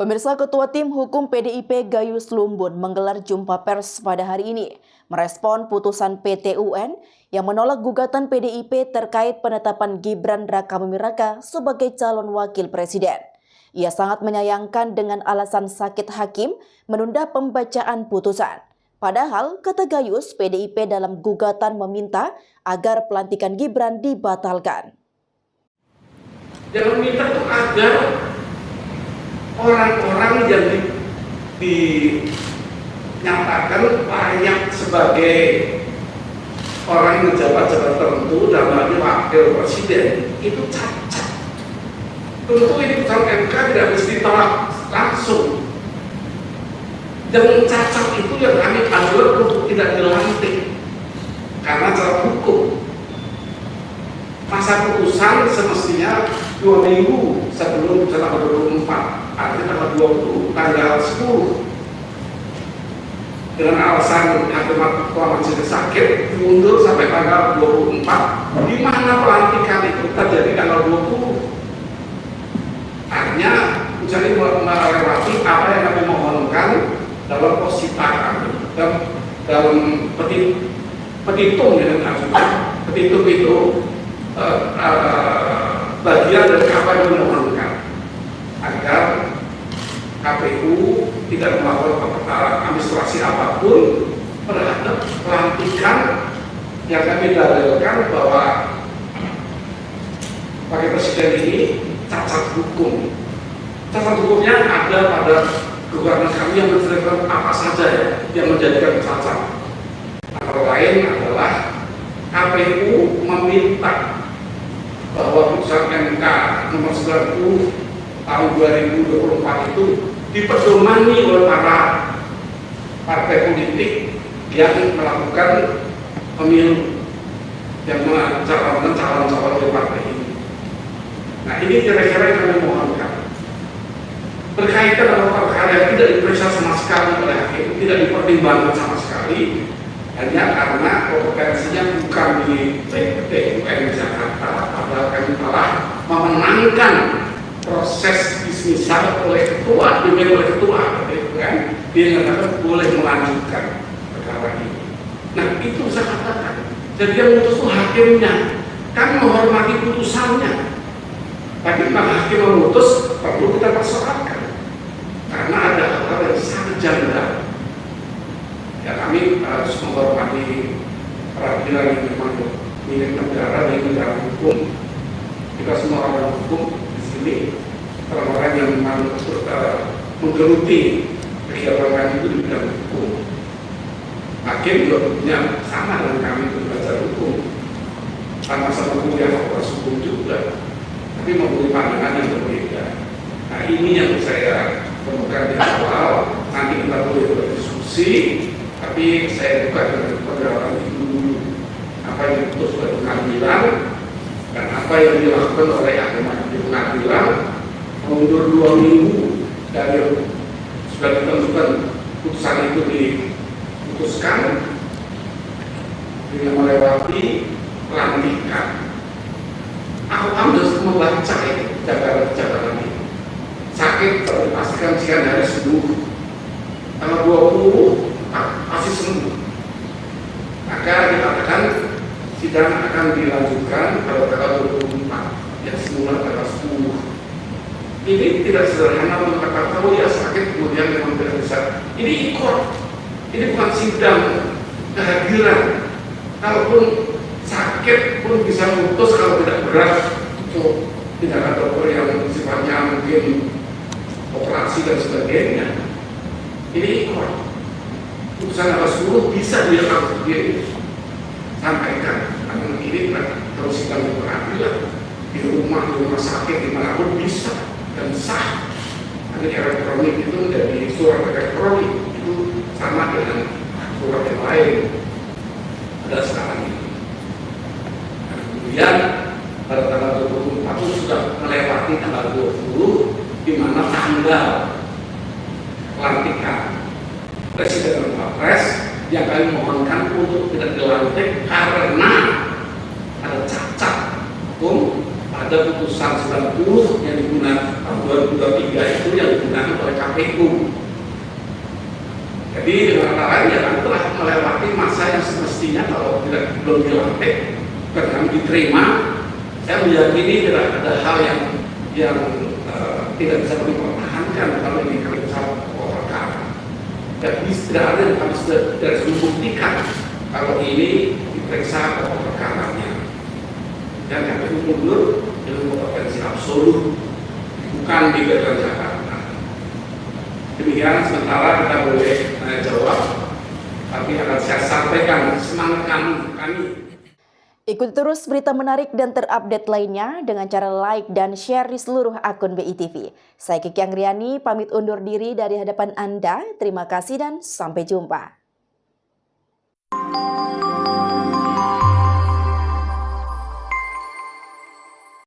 Pemirsa, Ketua Tim Hukum PDIP Gayus Lumbun menggelar jumpa pers pada hari ini, merespon putusan PT UN yang menolak gugatan PDIP terkait penetapan Gibran Rakabuming Raka sebagai calon wakil presiden. Ia sangat menyayangkan dengan alasan sakit hakim menunda pembacaan putusan. Padahal, kata Gayus, PDIP dalam gugatan meminta agar pelantikan Gibran dibatalkan. Yang meminta itu agar orang-orang yang dinyatakan layak sebagai orang yang menjabat tertentu dalam hal ini wakil presiden itu cacat. Tentu ini putusan MK tidak mesti ditolak langsung. Yang cacat itu yang kami ajukan untuk tidak dilantik karena cara hukum. Masa putusan semestinya 2 minggu sebelum tanggal 24, artinya tanggal 20, tanggal 10. Dengan alasan hakim masih sakit, diundur sampai tanggal 24, di mana pelantikan itu terjadi tanggal 20. Artinya, misalnya melewati apa yang kami mohonkan dalam posita kami, dalam petitum yang diajukan. Petitum itu bagian dari apa yang dimohonkan agar KPU tidak melakukan administrasi apapun terhadap pelantikan yang kami dalilkan bahwa wakil presiden ini cacat hukum. Cacat hukumnya ada pada gugatan kami yang menceritakan apa saja yang menjadikan cacat. Antara lain adalah KPU meminta bahwa putusan MK nomor 90 tahun 2024 itu dipedomani oleh para partai politik yang melakukan pemilu, yang mencalonkan calon-calon dari partai ini. Nah, ini kira-kira yang kami mohonkan. Berkaitan dengan perkara yang tidak diperiksa sama sekali oleh hakim, tidak dipertimbangkan sama sekali, hanya karena kompetensinya bukan di PT UN Jakarta, padahal kami telah memenangkan proses dismisal oleh ketua, dipimpin oleh ketua PT UN, dia mengatakan boleh melanjutkan perkara ini. Nah, itu saya katakan. Jadi yang memutus itu hakimnya, kami menghormati putusannya. Tapi kalau hakim memutus, perlu kita persoalkan karena ada hal-hal yang sangat janggal. Ya, kami harus menghormati peradilan yang memang milik negara dan negara hukum. Kita semua orang hukum di sini, orang-orang yang memang menggeluti kegiatan kami itu di bidang hukum. Hakim juga punya sama dengan kami belajar hukum, sama-sama kuliah fakultas hukum juga, tapi mempunyai pandangan yang berbeda. Nah, ini yang saya temukan di awal. Nanti kita boleh berdiskusi. Tapi saya buka dengan pengalaman itu dulu apa yang diputus oleh pengadilan dan apa yang dilakukan oleh hakim di pengadilan mundur 2 minggu dari yang sudah ditentukan putusan itu diputuskan dengan melewati pelantikan. Aku harus membaca itu jabatan ini. Sakit terpastikan sekian hari sembuh. Tanggal 20 masih sembuh. Maka dikatakan sidang akan dilanjutkan pada tanggal 24 yang semula tanggal 10. Ini tidak sederhana untuk kata oh ya sakit kemudian memang tidak bisa. Ini ikut. Ini bukan sidang kehadiran. Kalaupun sakit pun bisa memutus kalau tidak berat untuk tindakan dokter yang sifatnya mungkin operasi dan sebagainya. Ini ikut. Putusan tanggal 10 bisa disampaikan. Namun ini terus sidang di pengadilan, di rumah sakit, dimanapun bisa dan sah. Ini elektronik itu menjadi surat elektronik itu sama dengan surat yang lain. Ada sekarang ini. Nah, kemudian pada tanggal 24 itu sudah melewati tanggal 20, di mana tanggal pelantikan Presiden dan Wapres yang kami mohonkan untuk tidak dilantik karena ada cacat hukum ada putusan 90 yang digunakan tahun 2023 itu yang digunakan oleh KPU. Jadi dengan kata lain ya kami telah melewati masa yang semestinya kalau belum dilantik dan kami diterima. Saya meyakini tidak ada hal yang tidak bisa dipertahankan kalau ini kerja pokok perkara. Jadi tidak ada yang kami sudah membuktikan kalau ini diperiksa pokok perkaranya. Dan kami mundur dengan kompetensi absolut, bukan di Badan Jakarta. Demikian sementara kita boleh jawab, tapi akan saya sampaikan semangat kami. Ikuti terus berita menarik dan terupdate lainnya dengan cara like dan share di seluruh akun BITV. Saya Kiki Anggriani, pamit undur diri dari hadapan Anda. Terima kasih dan sampai jumpa.